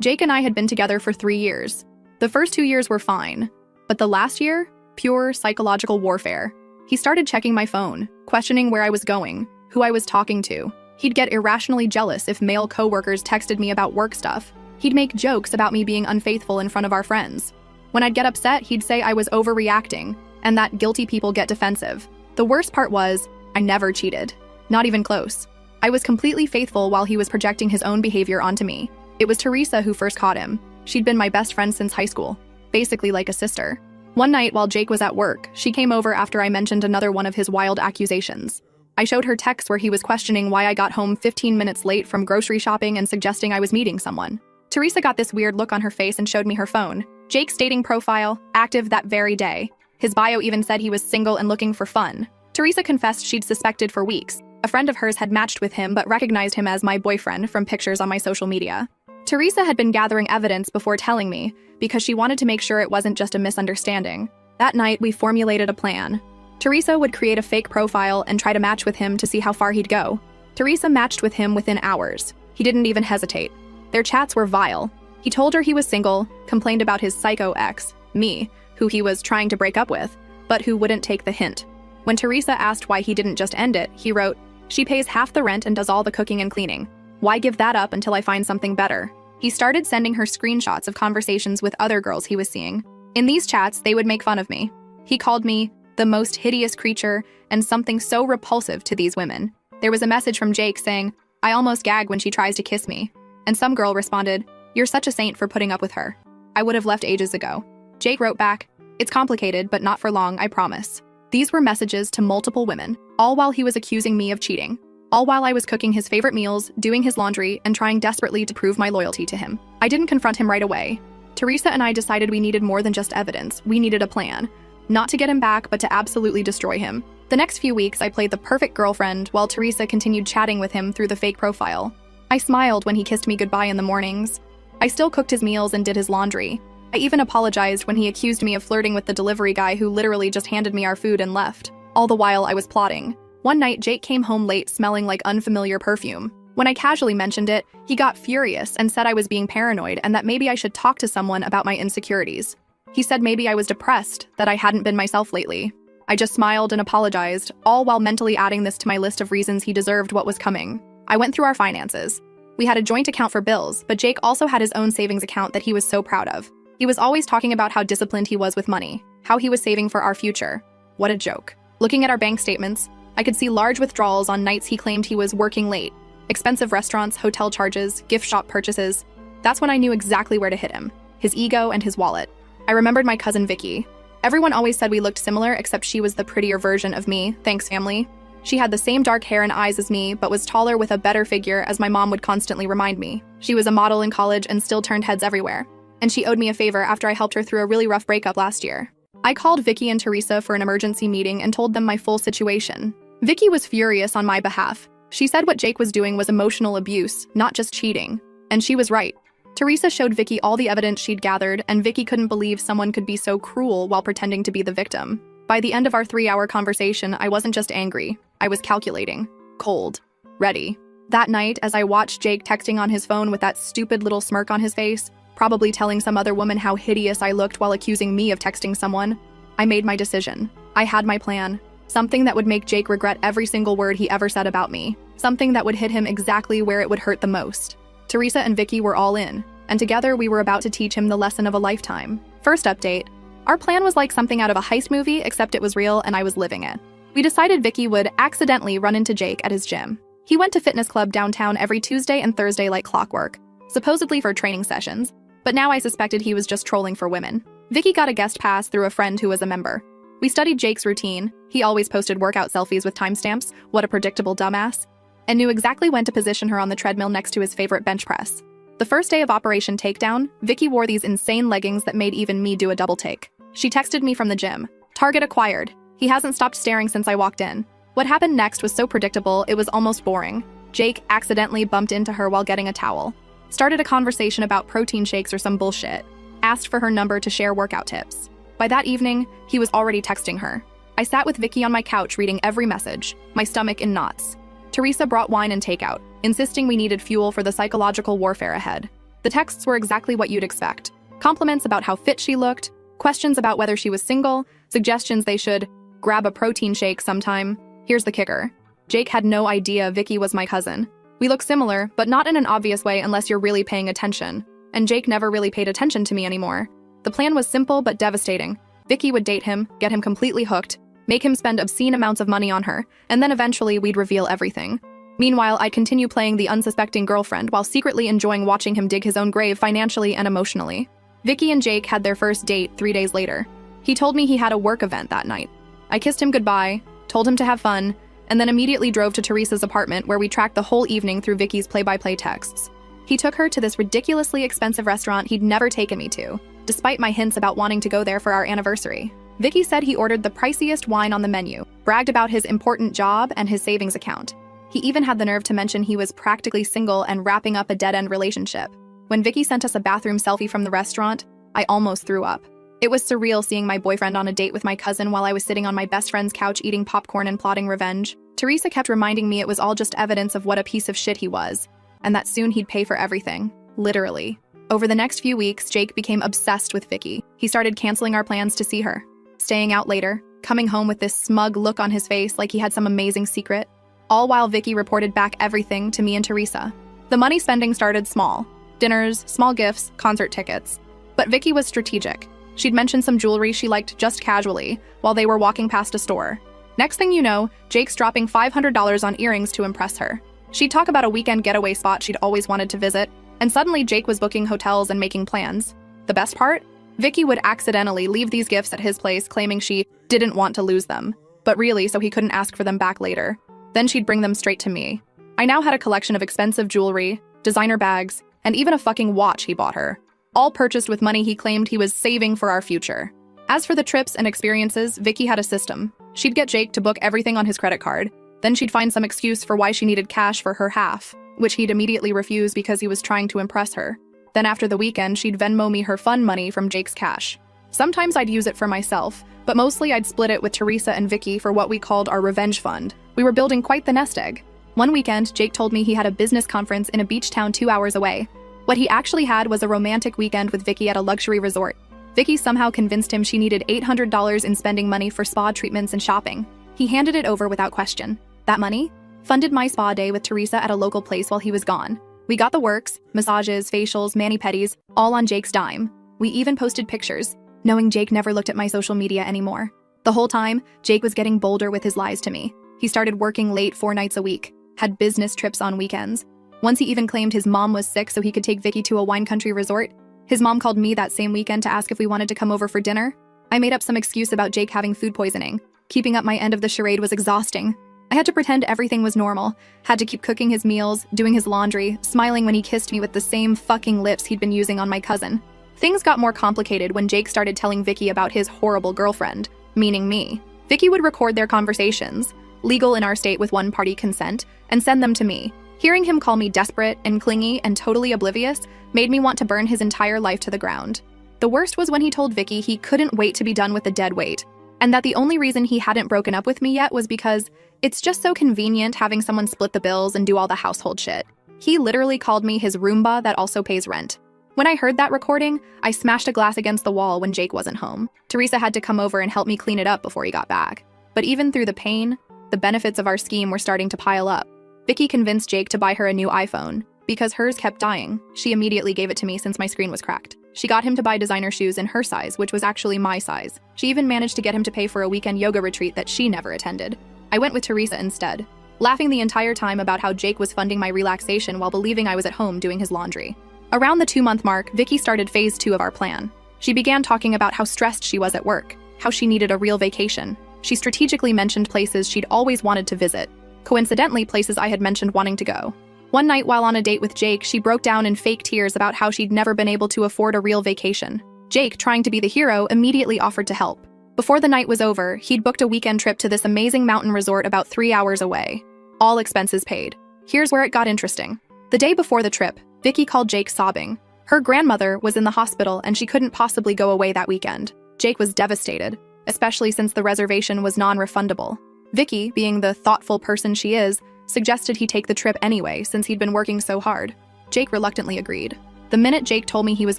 Jake and I had been together for 3 years. The first 2 years were fine, but the last year, pure psychological warfare. He started checking my phone, questioning where I was going, who I was talking to. He'd get irrationally jealous if male coworkers texted me about work stuff. He'd make jokes about me being unfaithful in front of our friends. When I'd get upset, he'd say I was overreacting, and that guilty people get defensive. The worst part was, I never cheated. Not even close. I was completely faithful while he was projecting his own behavior onto me. It was Teresa who first caught him. She'd been my best friend since high school, basically like a sister. One night while Jake was at work, she came over after I mentioned another one of his wild accusations. I showed her texts where he was questioning why I got home 15 minutes late from grocery shopping and suggesting I was meeting someone. Teresa got this weird look on her face and showed me her phone. Jake's dating profile, active that very day. His bio even said he was single and looking for fun. Teresa confessed she'd suspected for weeks. A friend of hers had matched with him but recognized him as my boyfriend from pictures on my social media. Teresa had been gathering evidence before telling me because she wanted to make sure it wasn't just a misunderstanding. That night, we formulated a plan. Teresa would create a fake profile and try to match with him to see how far he'd go. Teresa matched with him within hours. He didn't even hesitate. Their chats were vile. He told her he was single, complained about his psycho ex, me, who he was trying to break up with, but who wouldn't take the hint. When Teresa asked why he didn't just end it, he wrote, "She pays half the rent and does all the cooking and cleaning. Why give that up until I find something better?" He started sending her screenshots of conversations with other girls he was seeing. In these chats, they would make fun of me. He called me the most hideous creature and something so repulsive to these women. There was a message from Jake saying, "I almost gag when she tries to kiss me." And some girl responded, "You're such a saint for putting up with her. I would have left ages ago." Jake wrote back, "It's complicated, but not for long, I promise." These were messages to multiple women, all while he was accusing me of cheating. All while I was cooking his favorite meals, doing his laundry, and trying desperately to prove my loyalty to him. I didn't confront him right away. Teresa and I decided we needed more than just evidence. We needed a plan. Not to get him back, but to absolutely destroy him. The next few weeks, I played the perfect girlfriend while Teresa continued chatting with him through the fake profile. I smiled when he kissed me goodbye in the mornings. I still cooked his meals and did his laundry. I even apologized when he accused me of flirting with the delivery guy who literally just handed me our food and left. All the while, I was plotting. One night, Jake came home late smelling like unfamiliar perfume. When I casually mentioned it, he got furious and said I was being paranoid and that maybe I should talk to someone about my insecurities. He said maybe I was depressed, that I hadn't been myself lately. I just smiled and apologized, all while mentally adding this to my list of reasons he deserved what was coming. I went through our finances. We had a joint account for bills, but Jake also had his own savings account that he was so proud of. He was always talking about how disciplined he was with money, how he was saving for our future. What a joke. Looking at our bank statements, I could see large withdrawals on nights he claimed he was working late. Expensive restaurants, hotel charges, gift shop purchases. That's when I knew exactly where to hit him. His ego and his wallet. I remembered my cousin Vicky. Everyone always said we looked similar, except she was the prettier version of me, thanks family. She had the same dark hair and eyes as me, but was taller with a better figure, as my mom would constantly remind me. She was a model in college and still turned heads everywhere. And she owed me a favor after I helped her through a really rough breakup last year. I called Vicky and Teresa for an emergency meeting and told them my full situation. Vicky was furious on my behalf. She said what Jake was doing was emotional abuse, not just cheating. And she was right. Teresa showed Vicky all the evidence she'd gathered, and Vicky couldn't believe someone could be so cruel while pretending to be the victim. By the end of our 3-hour conversation, I wasn't just angry. I was calculating. Cold. Ready. That night, as I watched Jake texting on his phone with that stupid little smirk on his face, probably telling some other woman how hideous I looked while accusing me of texting someone, I made my decision. I had my plan. Something that would make Jake regret every single word he ever said about me. Something that would hit him exactly where it would hurt the most. Teresa and Vicky were all in, and together we were about to teach him the lesson of a lifetime. First update. Our plan was like something out of a heist movie, except it was real and I was living it. We decided Vicky would accidentally run into Jake at his gym. He went to fitness club downtown every Tuesday and Thursday like clockwork, supposedly for training sessions, but now I suspected he was just trolling for women. Vicky got a guest pass through a friend who was a member. We studied Jake's routine. He always posted workout selfies with timestamps, what a predictable dumbass, and knew exactly when to position her on the treadmill next to his favorite bench press. The first day of Operation Takedown, Vicky wore these insane leggings that made even me do a double take. She texted me from the gym. Target acquired. He hasn't stopped staring since I walked in. What happened next was so predictable, it was almost boring. Jake accidentally bumped into her while getting a towel. Started a conversation about protein shakes or some bullshit. Asked for her number to share workout tips. By that evening, he was already texting her. I sat with Vicky on my couch reading every message, my stomach in knots. Teresa brought wine and takeout, insisting we needed fuel for the psychological warfare ahead. The texts were exactly what you'd expect. Compliments about how fit she looked, questions about whether she was single, suggestions they should grab a protein shake sometime. Here's the kicker. Jake had no idea Vicky was my cousin. We look similar, but not in an obvious way unless you're really paying attention. And Jake never really paid attention to me anymore. The plan was simple but devastating. Vicky would date him, get him completely hooked, make him spend obscene amounts of money on her, and then eventually we'd reveal everything. Meanwhile, I'd continue playing the unsuspecting girlfriend while secretly enjoying watching him dig his own grave financially and emotionally. Vicky and Jake had their first date 3 days later. He told me he had a work event that night. I kissed him goodbye, told him to have fun, and then immediately drove to Teresa's apartment where we tracked the whole evening through Vicky's play-by-play texts. He took her to this ridiculously expensive restaurant he'd never taken me to, despite my hints about wanting to go there for our anniversary. Vicky said he ordered the priciest wine on the menu, bragged about his important job and his savings account. He even had the nerve to mention he was practically single and wrapping up a dead-end relationship. When Vicky sent us a bathroom selfie from the restaurant, I almost threw up. It was surreal seeing my boyfriend on a date with my cousin while I was sitting on my best friend's couch eating popcorn and plotting revenge. Teresa kept reminding me it was all just evidence of what a piece of shit he was, and that soon he'd pay for everything. Literally. Over the next few weeks, Jake became obsessed with Vicky. He started canceling our plans to see her, staying out later, coming home with this smug look on his face like he had some amazing secret, all while Vicky reported back everything to me and Teresa. The money spending started small. Dinners, small gifts, concert tickets. But Vicky was strategic. She'd mentioned some jewelry she liked just casually while they were walking past a store. Next thing you know, Jake's dropping $500 on earrings to impress her. She'd talk about a weekend getaway spot she'd always wanted to visit, and suddenly Jake was booking hotels and making plans. The best part? Vicky would accidentally leave these gifts at his place claiming she didn't want to lose them, but really so he couldn't ask for them back later. Then she'd bring them straight to me. I now had a collection of expensive jewelry, designer bags, and even a fucking watch he bought her, all purchased with money he claimed he was saving for our future. As for the trips and experiences, Vicky had a system. She'd get Jake to book everything on his credit card. Then she'd find some excuse for why she needed cash for her half, which he'd immediately refuse because he was trying to impress her. Then after the weekend, she'd Venmo me her fun money from Jake's cash. Sometimes I'd use it for myself, but mostly I'd split it with Teresa and Vicky for what we called our revenge fund. We were building quite the nest egg. One weekend, Jake told me he had a business conference in a beach town 2 hours away. What he actually had was a romantic weekend with Vicky at a luxury resort. Vicky somehow convinced him she needed $800 in spending money for spa treatments and shopping. He handed it over without question. That money funded my spa day with Teresa at a local place while he was gone. We got the works, massages, facials, mani-pedis, all on Jake's dime. We even posted pictures, knowing Jake never looked at my social media anymore. The whole time, Jake was getting bolder with his lies to me. He started working late 4 nights a week, had business trips on weekends. Once he even claimed his mom was sick so he could take Vicky to a wine country resort. His mom called me that same weekend to ask if we wanted to come over for dinner. I made up some excuse about Jake having food poisoning. Keeping up my end of the charade was exhausting. I had to pretend everything was normal, had to keep cooking his meals, doing his laundry, smiling when he kissed me with the same fucking lips he'd been using on my cousin. Things got more complicated when Jake started telling Vicky about his horrible girlfriend, meaning me. Vicky would record their conversations, legal in our state with one-party consent, and send them to me. Hearing him call me desperate and clingy and totally oblivious made me want to burn his entire life to the ground. The worst was when he told Vicky he couldn't wait to be done with the dead weight, and that the only reason he hadn't broken up with me yet was because it's just so convenient having someone split the bills and do all the household shit. He literally called me his Roomba that also pays rent. When I heard that recording, I smashed a glass against the wall when Jake wasn't home. Teresa had to come over and help me clean it up before he got back. But even through the pain, the benefits of our scheme were starting to pile up. Vicky convinced Jake to buy her a new iPhone. Because hers kept dying, she immediately gave it to me since my screen was cracked. She got him to buy designer shoes in her size, which was actually my size. She even managed to get him to pay for a weekend yoga retreat that she never attended. I went with Teresa instead, laughing the entire time about how Jake was funding my relaxation while believing I was at home doing his laundry. Around the 2-month mark, Vicky started phase 2 of our plan. She began talking about how stressed she was at work, how she needed a real vacation. She strategically mentioned places she'd always wanted to visit. Coincidentally, places I had mentioned wanting to go. One night while on a date with Jake, she broke down in fake tears about how she'd never been able to afford a real vacation. Jake, trying to be the hero, immediately offered to help. Before the night was over, he'd booked a weekend trip to this amazing mountain resort about 3 hours away. All expenses paid. Here's where it got interesting. The day before the trip, Vicky called Jake sobbing. Her grandmother was in the hospital and she couldn't possibly go away that weekend. Jake was devastated, especially since the reservation was non-refundable. Vicky, being the thoughtful person she is, suggested he take the trip anyway since he'd been working so hard. Jake reluctantly agreed. The minute Jake told me he was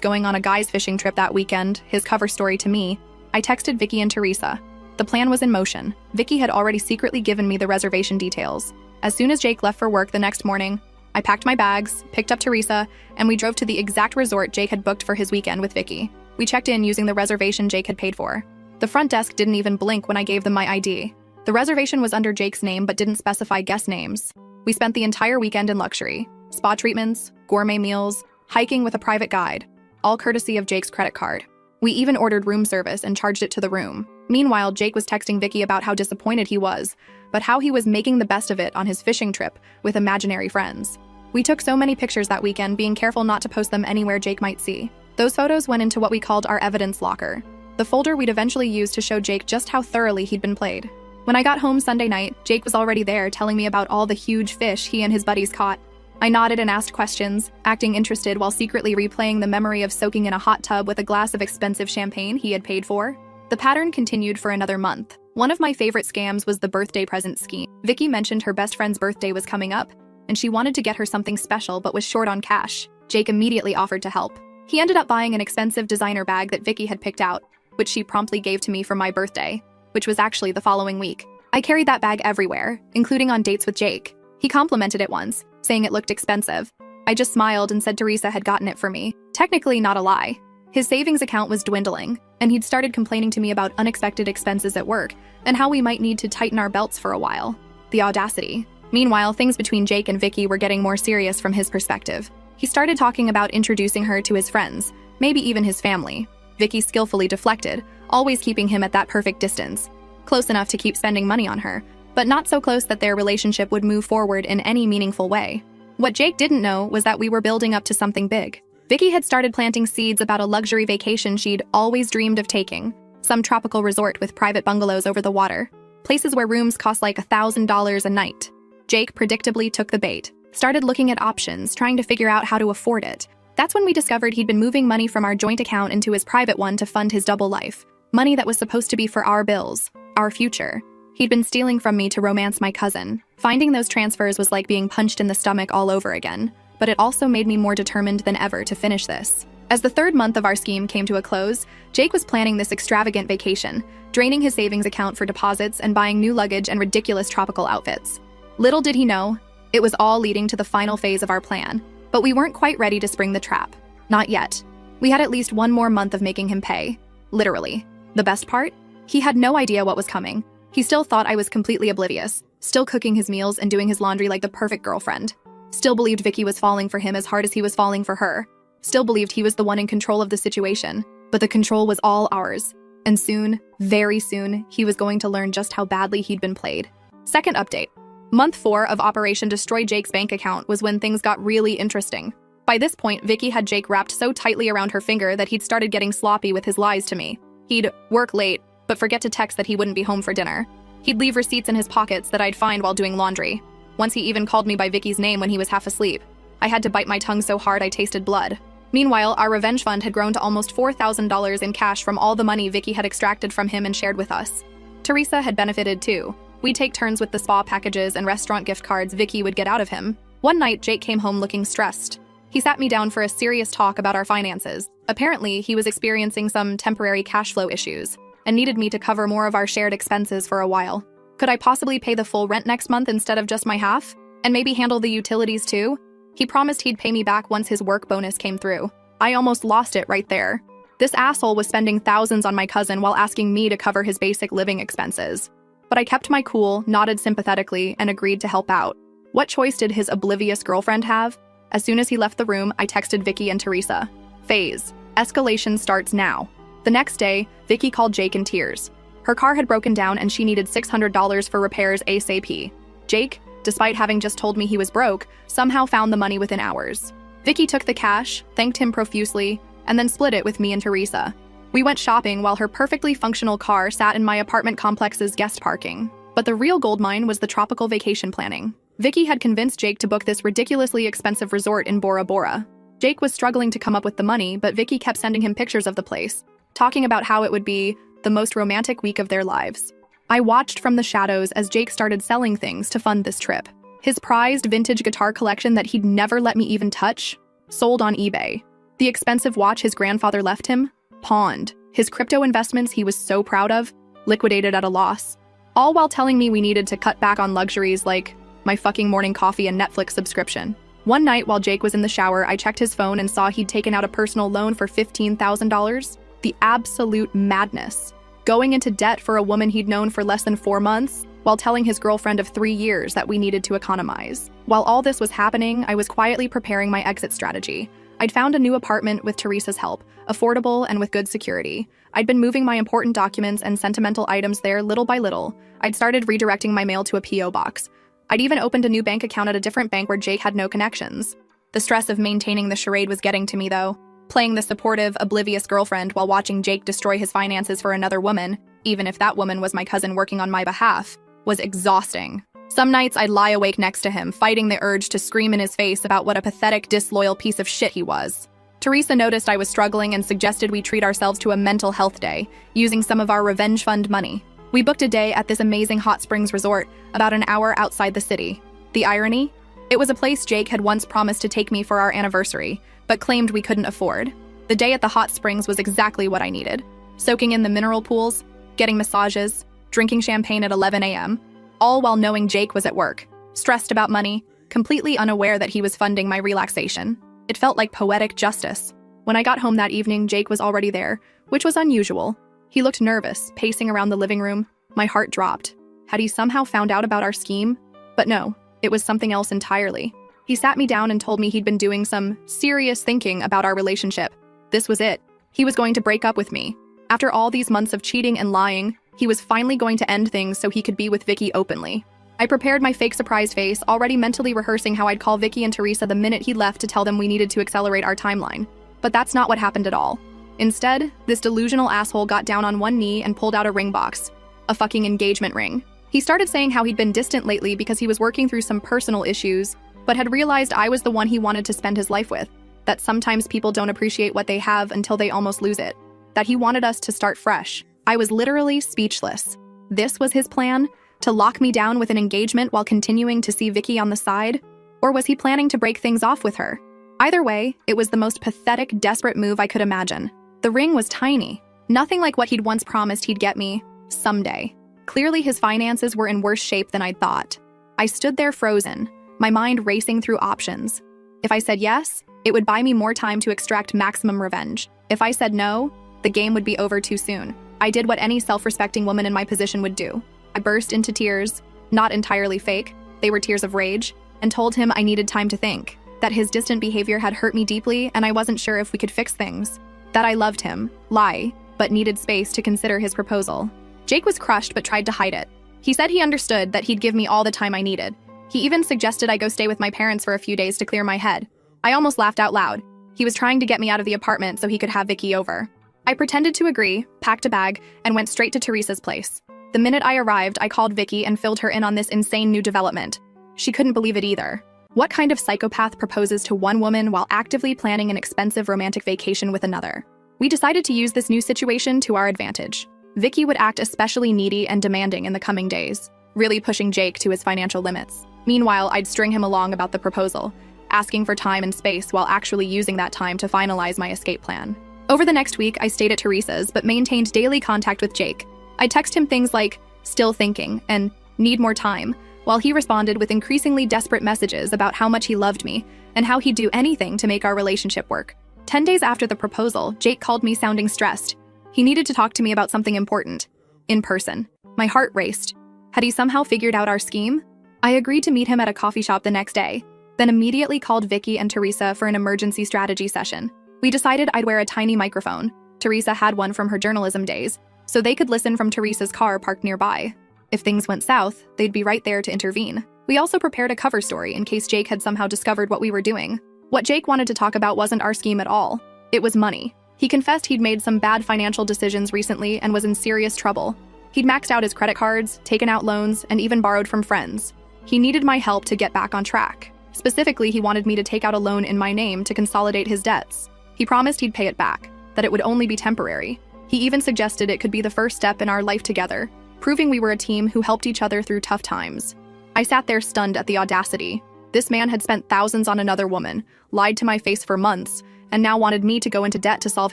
going on a guy's fishing trip that weekend, his cover story to me, I texted Vicky and Teresa. The plan was in motion. Vicky had already secretly given me the reservation details. As soon as Jake left for work the next morning, I packed my bags, picked up Teresa, and we drove to the exact resort Jake had booked for his weekend with Vicky. We checked in using the reservation Jake had paid for. The front desk didn't even blink when I gave them my ID. The reservation was under Jake's name but didn't specify guest names. We spent the entire weekend in luxury. Spa treatments, gourmet meals, hiking with a private guide, all courtesy of Jake's credit card. We even ordered room service and charged it to the room. Meanwhile, Jake was texting Vicky about how disappointed he was, but how he was making the best of it on his fishing trip with imaginary friends. We took so many pictures that weekend, being careful not to post them anywhere Jake might see. Those photos went into what we called our evidence locker, the folder we'd eventually use to show Jake just how thoroughly he'd been played. When I got home Sunday night, Jake was already there telling me about all the huge fish he and his buddies caught. I nodded and asked questions, acting interested while secretly replaying the memory of soaking in a hot tub with a glass of expensive champagne he had paid for. The pattern continued for another month. One of my favorite scams was the birthday present scheme. Vicky mentioned her best friend's birthday was coming up, and she wanted to get her something special but was short on cash. Jake immediately offered to help. He ended up buying an expensive designer bag that Vicky had picked out, which she promptly gave to me for my birthday, which was actually the following week. I carried that bag everywhere, including on dates with Jake. He complimented it once, saying it looked expensive. I just smiled and said Teresa had gotten it for me. Technically not a lie. His savings account was dwindling, and he'd started complaining to me about unexpected expenses at work and how we might need to tighten our belts for a while. The audacity. Meanwhile, things between Jake and Vicky were getting more serious from his perspective. He started talking about introducing her to his friends, maybe even his family. Vicky skillfully deflected, always keeping him at that perfect distance, close enough to keep spending money on her, but not so close that their relationship would move forward in any meaningful way. What Jake didn't know was that we were building up to something big. Vicky had started planting seeds about a luxury vacation she'd always dreamed of taking, some tropical resort with private bungalows over the water, places where rooms cost like $1,000 a night. Jake predictably took the bait, started looking at options, trying to figure out how to afford it. That's when we discovered he'd been moving money from our joint account into his private one to fund his double life, money that was supposed to be for our bills, our future. He'd been stealing from me to romance my cousin. Finding those transfers was like being punched in the stomach all over again, but it also made me more determined than ever to finish this. As the third month of our scheme came to a close, Jake was planning this extravagant vacation, draining his savings account for deposits and buying new luggage and ridiculous tropical outfits. Little did he know, it was all leading to the final phase of our plan, but we weren't quite ready to spring the trap. Not yet. We had at least one more month of making him pay. Literally. The best part? He had no idea what was coming. He still thought I was completely oblivious, still cooking his meals and doing his laundry like the perfect girlfriend. Still believed Vicky was falling for him as hard as he was falling for her. Still believed he was the one in control of the situation. But the control was all ours. And soon, very soon, he was going to learn just how badly he'd been played. Second update. Month 4 of Operation Destroy Jake's bank account was when things got really interesting. By this point, Vicky had Jake wrapped so tightly around her finger that he'd started getting sloppy with his lies to me. He'd work late, but forget to text that he wouldn't be home for dinner. He'd leave receipts in his pockets that I'd find while doing laundry. Once he even called me by Vicky's name when he was half asleep. I had to bite my tongue so hard I tasted blood. Meanwhile, our revenge fund had grown to almost $4,000 in cash from all the money Vicky had extracted from him and shared with us. Teresa had benefited too. We'd take turns with the spa packages and restaurant gift cards Vicky would get out of him. One night, Jake came home looking stressed. He sat me down for a serious talk about our finances. Apparently, he was experiencing some temporary cash flow issues and needed me to cover more of our shared expenses for a while. Could I possibly pay the full rent next month instead of just my half? And maybe handle the utilities too? He promised he'd pay me back once his work bonus came through. I almost lost it right there. This asshole was spending thousands on my cousin while asking me to cover his basic living expenses. But I kept my cool, nodded sympathetically, and agreed to help out. What choice did his oblivious girlfriend have? As soon as he left the room, I texted Vicky and Teresa. Phase. Escalation starts now. The next day, Vicky called Jake in tears. Her car had broken down and she needed $600 for repairs ASAP. Jake, despite having just told me he was broke, somehow found the money within hours. Vicky took the cash, thanked him profusely, and then split it with me and Teresa. We went shopping while her perfectly functional car sat in my apartment complex's guest parking. But the real goldmine was the tropical vacation planning. Vicky had convinced Jake to book this ridiculously expensive resort in Bora Bora. Jake was struggling to come up with the money, but Vicky kept sending him pictures of the place, talking about how it would be the most romantic week of their lives. I watched from the shadows as Jake started selling things to fund this trip. His prized vintage guitar collection that he'd never let me even touch sold on eBay. The expensive watch his grandfather left him? Pawned. His crypto investments he was so proud of? Liquidated at a loss. All while telling me we needed to cut back on luxuries like my fucking morning coffee and Netflix subscription. One night while Jake was in the shower, I checked his phone and saw he'd taken out a personal loan for $15,000. The absolute madness. Going into debt for a woman he'd known for less than 4 months, while telling his girlfriend of 3 years that we needed to economize. While all this was happening, I was quietly preparing my exit strategy. I'd found a new apartment with Teresa's help, affordable and with good security. I'd been moving my important documents and sentimental items there little by little. I'd started redirecting my mail to a P.O. box. I'd even opened a new bank account at a different bank where Jake had no connections. The stress of maintaining the charade was getting to me, though. Playing the supportive, oblivious girlfriend while watching Jake destroy his finances for another woman, even if that woman was my cousin working on my behalf, was exhausting. Some nights I'd lie awake next to him, fighting the urge to scream in his face about what a pathetic, disloyal piece of shit he was. Teresa noticed I was struggling and suggested we treat ourselves to a mental health day, using some of our revenge fund money. We booked a day at this amazing hot springs resort, about an hour outside the city. The irony? It was a place Jake had once promised to take me for our anniversary, but claimed we couldn't afford. The day at the hot springs was exactly what I needed. Soaking in the mineral pools, getting massages, drinking champagne at 11 a.m., all while knowing Jake was at work, stressed about money, completely unaware that he was funding my relaxation. It felt like poetic justice. When I got home that evening, Jake was already there, which was unusual. He looked nervous, pacing around the living room. My heart dropped. Had he somehow found out about our scheme? But no, it was something else entirely. He sat me down and told me he'd been doing some serious thinking about our relationship. This was it. He was going to break up with me. After all these months of cheating and lying, he was finally going to end things so he could be with Vicky openly. I prepared my fake surprise face, already mentally rehearsing how I'd call Vicky and Teresa the minute he left to tell them we needed to accelerate our timeline. But that's not what happened at all. Instead, this delusional asshole got down on one knee and pulled out a ring box. A fucking engagement ring. He started saying how he'd been distant lately because he was working through some personal issues, but had realized I was the one he wanted to spend his life with. That sometimes people don't appreciate what they have until they almost lose it. That he wanted us to start fresh. I was literally speechless. This was his plan? To lock me down with an engagement while continuing to see Vicky on the side? Or was he planning to break things off with her? Either way, it was the most pathetic, desperate move I could imagine. The ring was tiny. Nothing like what he'd once promised he'd get me someday. Clearly his finances were in worse shape than I'd thought. I stood there frozen, my mind racing through options. If I said yes, it would buy me more time to extract maximum revenge. If I said no, the game would be over too soon. I did what any self-respecting woman in my position would do. I burst into tears, not entirely fake, they were tears of rage, and told him I needed time to think, that his distant behavior had hurt me deeply and I wasn't sure if we could fix things. That I loved him, but needed space to consider his proposal. Jake was crushed but tried to hide it. He said he understood that he'd give me all the time I needed. He even suggested I go stay with my parents for a few days to clear my head. I almost laughed out loud. He was trying to get me out of the apartment so he could have Vicky over. I pretended to agree, packed a bag, and went straight to Teresa's place. The minute I arrived, I called Vicky and filled her in on this insane new development. She couldn't believe it either. What kind of psychopath proposes to one woman while actively planning an expensive romantic vacation with another? We decided to use this new situation to our advantage. Vicky would act especially needy and demanding in the coming days, really pushing Jake to his financial limits. Meanwhile, I'd string him along about the proposal, asking for time and space while actually using that time to finalize my escape plan. Over the next week, I stayed at Teresa's but maintained daily contact with Jake. I text him things like, "still thinking," and "need more time," while he responded with increasingly desperate messages about how much he loved me and how he'd do anything to make our relationship work. 10 days after the proposal, Jake called me sounding stressed. He needed to talk to me about something important. In person. My heart raced. Had he somehow figured out our scheme? I agreed to meet him at a coffee shop the next day, then immediately called Vicky and Teresa for an emergency strategy session. We decided I'd wear a tiny microphone. Teresa had one from her journalism days, so they could listen from Teresa's car parked nearby. If things went south, they'd be right there to intervene. We also prepared a cover story in case Jake had somehow discovered what we were doing. What Jake wanted to talk about wasn't our scheme at all. It was money. He confessed he'd made some bad financial decisions recently and was in serious trouble. He'd maxed out his credit cards, taken out loans, and even borrowed from friends. He needed my help to get back on track. Specifically, he wanted me to take out a loan in my name to consolidate his debts. He promised he'd pay it back, that it would only be temporary. He even suggested it could be the first step in our life together, proving we were a team who helped each other through tough times. I sat there stunned at the audacity. This man had spent thousands on another woman, lied to my face for months, and now wanted me to go into debt to solve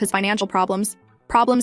his financial problems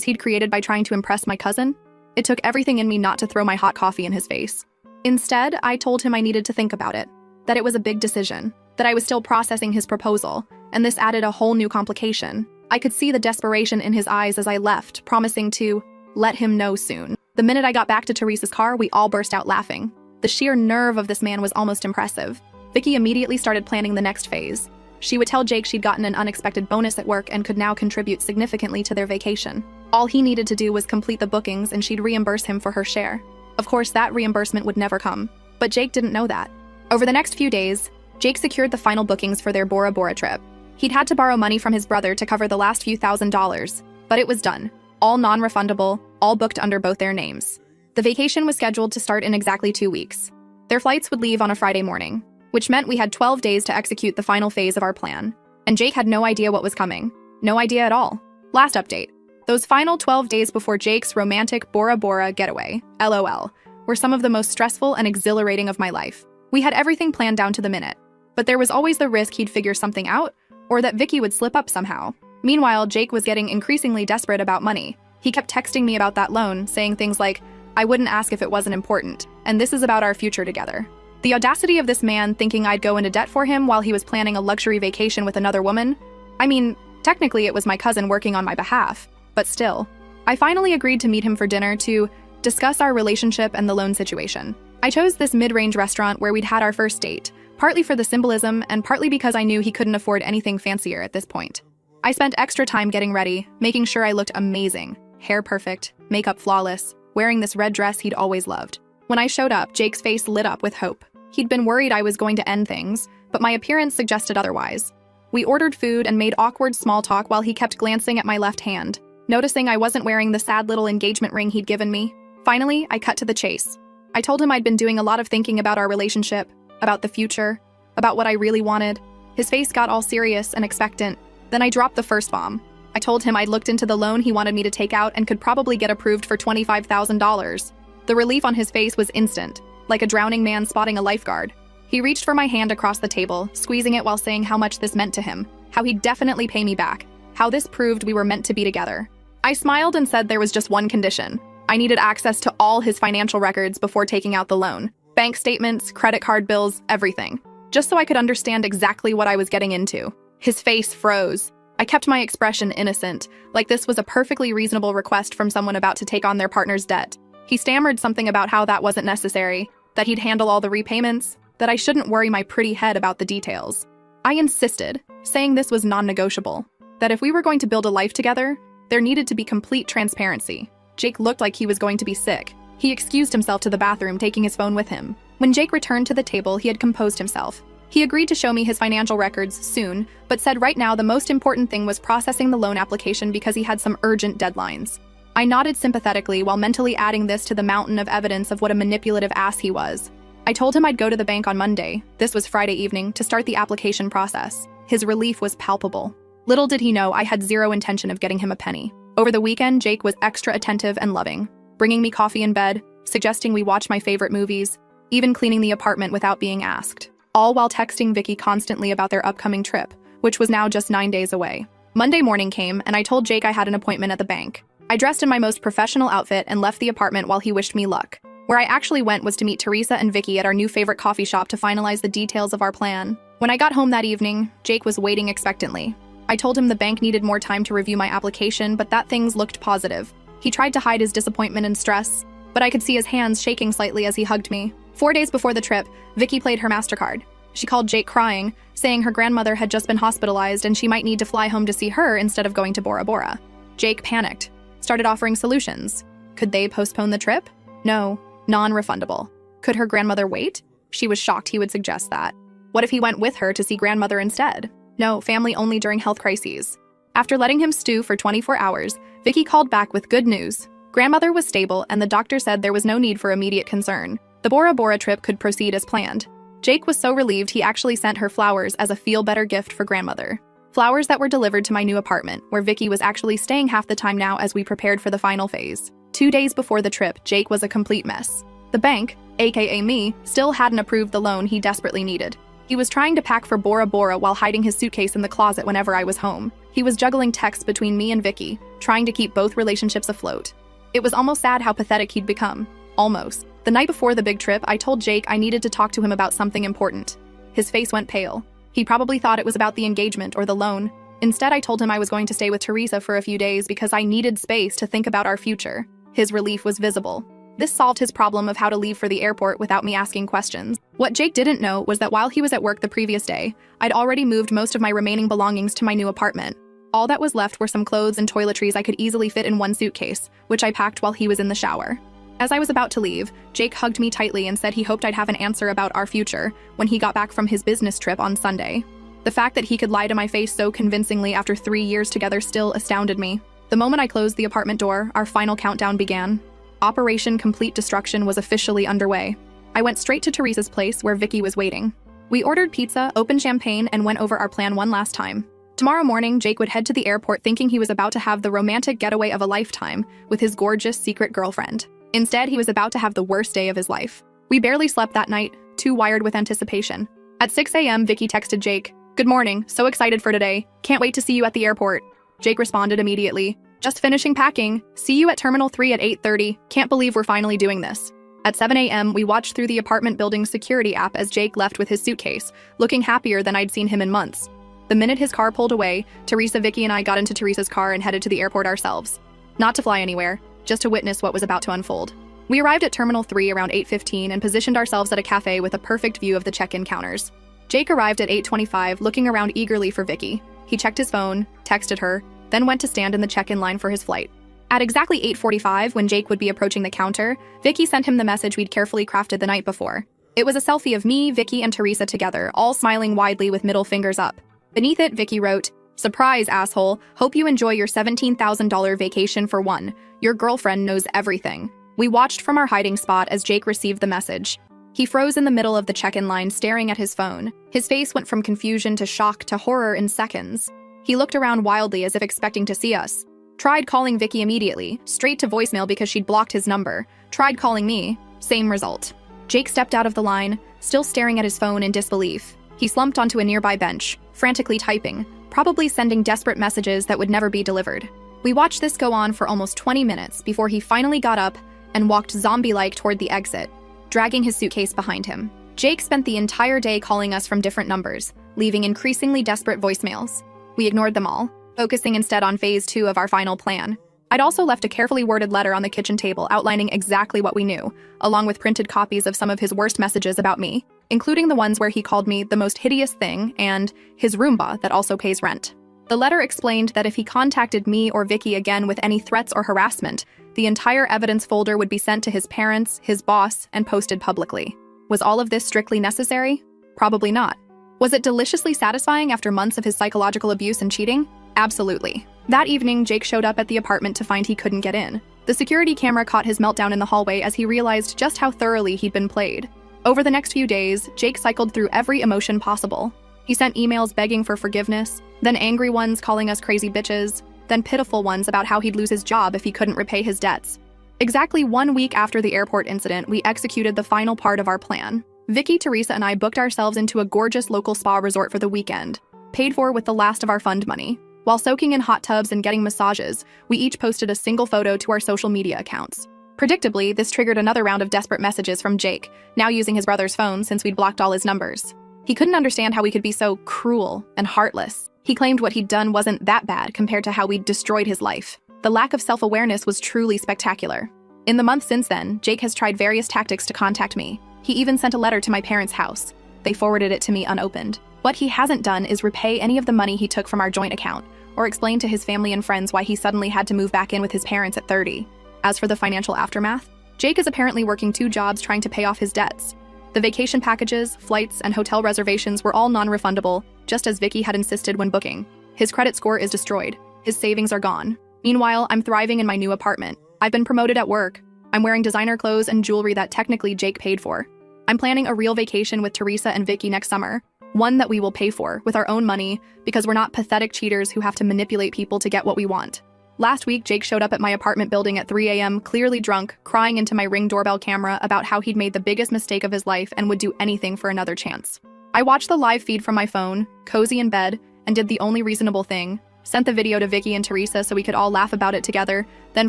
he'd created by trying to impress my cousin? It took everything in me not to throw my hot coffee in his face. Instead, I told him I needed to think about it, that it was a big decision, that I was still processing his proposal, and this added a whole new complication. I could see the desperation in his eyes as I left, promising to let him know soon. The minute I got back to Teresa's car, we all burst out laughing. The sheer nerve of this man was almost impressive. Vicky immediately started planning the next phase. She would tell Jake she'd gotten an unexpected bonus at work and could now contribute significantly to their vacation. All he needed to do was complete the bookings and she'd reimburse him for her share. Of course, that reimbursement would never come, but Jake didn't know that. Over the next few days, Jake secured the final bookings for their Bora Bora trip. He'd had to borrow money from his brother to cover the last few $1,000s, but it was done. All non-refundable, all booked under both their names. The vacation was scheduled to start in exactly 2 weeks. Their flights would leave on a Friday morning, which meant we had 12 days to execute the final phase of our plan. And Jake had no idea what was coming. No idea at all. Last update. Those final 12 days before Jake's romantic Bora Bora getaway, LOL, were some of the most stressful and exhilarating of my life. We had everything planned down to the minute, but there was always the risk he'd figure something out, or that Vicky would slip up somehow. Meanwhile, Jake was getting increasingly desperate about money. He kept texting me about that loan, saying things like, "I wouldn't ask if it wasn't important, and this is about our future together." The audacity of this man thinking I'd go into debt for him while he was planning a luxury vacation with another woman. I mean, technically it was my cousin working on my behalf, but still. I finally agreed to meet him for dinner to discuss our relationship and the loan situation. I chose this mid-range restaurant where we'd had our first date, partly for the symbolism and partly because I knew he couldn't afford anything fancier at this point. I spent extra time getting ready, making sure I looked amazing, hair perfect, makeup flawless, wearing this red dress he'd always loved. When I showed up, Jake's face lit up with hope. He'd been worried I was going to end things, but my appearance suggested otherwise. We ordered food and made awkward small talk while he kept glancing at my left hand, noticing I wasn't wearing the sad little engagement ring he'd given me. Finally, I cut to the chase. I told him I'd been doing a lot of thinking about our relationship, about the future, about what I really wanted. His face got all serious and expectant. Then I dropped the first bomb. I told him I'd looked into the loan he wanted me to take out and could probably get approved for $25,000. The relief on his face was instant, like a drowning man spotting a lifeguard. He reached for my hand across the table, squeezing it while saying how much this meant to him, how he'd definitely pay me back, how this proved we were meant to be together. I smiled and said there was just one condition. I needed access to all his financial records before taking out the loan. Bank statements, credit card bills, everything. Just so I could understand exactly what I was getting into. His face froze. I kept my expression innocent, like this was a perfectly reasonable request from someone about to take on their partner's debt. He stammered something about how that wasn't necessary, that he'd handle all the repayments, that I shouldn't worry my pretty head about the details. I insisted, saying this was non-negotiable, that if we were going to build a life together, there needed to be complete transparency. Jake looked like he was going to be sick. He excused himself to the bathroom, taking his phone with him. When Jake returned to the table, he had composed himself. He agreed to show me his financial records soon, but said right now the most important thing was processing the loan application because he had some urgent deadlines. I nodded sympathetically while mentally adding this to the mountain of evidence of what a manipulative ass he was. I told him I'd go to the bank on Monday, this was Friday evening, to start the application process. His relief was palpable. Little did he know I had zero intention of getting him a penny. Over the weekend, Jake was extra attentive and loving, bringing me coffee in bed, suggesting we watch my favorite movies, even cleaning the apartment without being asked. All while texting Vicky constantly about their upcoming trip, which was now just 9 days away. Monday morning came, and I told Jake I had an appointment at the bank. I dressed in my most professional outfit and left the apartment while he wished me luck. Where I actually went was to meet Teresa and Vicky at our new favorite coffee shop to finalize the details of our plan. When I got home that evening, Jake was waiting expectantly. I told him the bank needed more time to review my application, but that things looked positive. He tried to hide his disappointment and stress, but I could see his hands shaking slightly as he hugged me. 4 days before the trip, Vicky played her MasterCard. She called Jake crying, saying her grandmother had just been hospitalized and she might need to fly home to see her instead of going to Bora Bora. Jake panicked, started offering solutions. Could they postpone the trip? No, non-refundable. Could her grandmother wait? She was shocked he would suggest that. What if he went with her to see grandmother instead? No, family only during health crises. After letting him stew for 24 hours, Vicky called back with good news. Grandmother was stable and the doctor said there was no need for immediate concern. The Bora Bora trip could proceed as planned. Jake was so relieved he actually sent her flowers as a feel-better gift for grandmother. Flowers that were delivered to my new apartment, where Vicky was actually staying half the time now as we prepared for the final phase. 2 days before the trip, Jake was a complete mess. The bank, aka me, still hadn't approved the loan he desperately needed. He was trying to pack for Bora Bora while hiding his suitcase in the closet whenever I was home. He was juggling texts between me and Vicky, trying to keep both relationships afloat. It was almost sad how pathetic he'd become. Almost. The night before the big trip, I told Jake I needed to talk to him about something important. His face went pale. He probably thought it was about the engagement or the loan. Instead, I told him I was going to stay with Teresa for a few days because I needed space to think about our future. His relief was visible. This solved his problem of how to leave for the airport without me asking questions. What Jake didn't know was that while he was at work the previous day, I'd already moved most of my remaining belongings to my new apartment. All that was left were some clothes and toiletries I could easily fit in one suitcase, which I packed while he was in the shower. As I was about to leave, Jake hugged me tightly and said he hoped I'd have an answer about our future when he got back from his business trip on Sunday. The fact that he could lie to my face so convincingly after 3 years together still astounded me. The moment I closed the apartment door, our final countdown began. Operation Complete Destruction was officially underway. I went straight to Teresa's place where Vicky was waiting. We ordered pizza, opened champagne, and went over our plan one last time. Tomorrow morning, Jake would head to the airport thinking he was about to have the romantic getaway of a lifetime with his gorgeous secret girlfriend. Instead, he was about to have the worst day of his life. We barely slept that night, too wired with anticipation. At 6 a.m., Vicky texted Jake, "Good morning, so excited for today. Can't wait to see you at the airport." Jake responded immediately, "Just finishing packing. See you at Terminal 3 at 8:30. Can't believe we're finally doing this." At 7 a.m., we watched through the apartment building's security app as Jake left with his suitcase, looking happier than I'd seen him in months. The minute his car pulled away, Teresa, Vicky, and I got into Teresa's car and headed to the airport ourselves. Not to fly anywhere, just to witness what was about to unfold. We arrived at Terminal 3 around 8:15 and positioned ourselves at a cafe with a perfect view of the check-in counters. Jake arrived at 8:25, looking around eagerly for Vicky. He checked his phone, texted her, then went to stand in the check-in line for his flight. At exactly 8:45, when Jake would be approaching the counter, Vicky sent him the message we'd carefully crafted the night before. It was a selfie of me, Vicky, and Teresa together, all smiling widely with middle fingers up. Beneath it, Vicky wrote, "Surprise, asshole. Hope you enjoy your $17,000 vacation for one. Your girlfriend knows everything." We watched from our hiding spot as Jake received the message. He froze in the middle of the check-in line, staring at his phone. His face went from confusion to shock to horror in seconds. He looked around wildly as if expecting to see us. Tried calling Vicky immediately, straight to voicemail because she'd blocked his number. Tried calling me, same result. Jake stepped out of the line, still staring at his phone in disbelief. He slumped onto a nearby bench, frantically typing, probably sending desperate messages that would never be delivered. We watched this go on for almost 20 minutes before he finally got up and walked zombie-like toward the exit, dragging his suitcase behind him. Jake spent the entire day calling us from different numbers, leaving increasingly desperate voicemails. We ignored them all, focusing instead on phase 2 of our final plan. I'd also left a carefully worded letter on the kitchen table outlining exactly what we knew, along with printed copies of some of his worst messages about me, including the ones where he called me the most hideous thing and his Roomba that also pays rent. The letter explained that if he contacted me or Vicky again with any threats or harassment, the entire evidence folder would be sent to his parents, his boss, and posted publicly. Was all of this strictly necessary? Probably not. Was it deliciously satisfying after months of his psychological abuse and cheating? Absolutely. That evening, Jake showed up at the apartment to find he couldn't get in. The security camera caught his meltdown in the hallway as he realized just how thoroughly he'd been played. Over the next few days, Jake cycled through every emotion possible. He sent emails begging for forgiveness, then angry ones calling us crazy bitches, then pitiful ones about how he'd lose his job if he couldn't repay his debts. Exactly 1 week after the airport incident, we executed the final part of our plan. Vicky, Teresa, and I booked ourselves into a gorgeous local spa resort for the weekend, paid for with the last of our fund money. While soaking in hot tubs and getting massages, we each posted a single photo to our social media accounts. Predictably, this triggered another round of desperate messages from Jake, now using his brother's phone since we'd blocked all his numbers. He couldn't understand how we could be so cruel and heartless. He claimed what he'd done wasn't that bad compared to how we'd destroyed his life. The lack of self-awareness was truly spectacular. In the months since then, Jake has tried various tactics to contact me. He even sent a letter to my parents' house. They forwarded it to me unopened. What he hasn't done is repay any of the money he took from our joint account, or explain to his family and friends why he suddenly had to move back in with his parents at 30. As for the financial aftermath, Jake is apparently working 2 jobs trying to pay off his debts. The vacation packages, flights, and hotel reservations were all non-refundable, just as Vicky had insisted when booking. His credit score is destroyed. His savings are gone. Meanwhile, I'm thriving in my new apartment. I've been promoted at work. I'm wearing designer clothes and jewelry that technically Jake paid for. I'm planning a real vacation with Teresa and Vicky next summer, one that we will pay for with our own money because we're not pathetic cheaters who have to manipulate people to get what we want. Last week, Jake showed up at my apartment building at 3 a.m., clearly drunk, crying into my Ring doorbell camera about how he'd made the biggest mistake of his life and would do anything for another chance. I watched the live feed from my phone, cozy in bed, and did the only reasonable thing, sent the video to Vicky and Teresa so we could all laugh about it together, then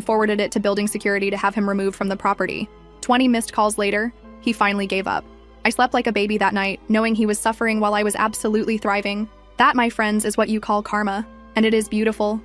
forwarded it to building security to have him removed from the property. 20 missed calls later, he finally gave up. I slept like a baby that night, knowing he was suffering while I was absolutely thriving. That, my friends, is what you call karma, and it is beautiful.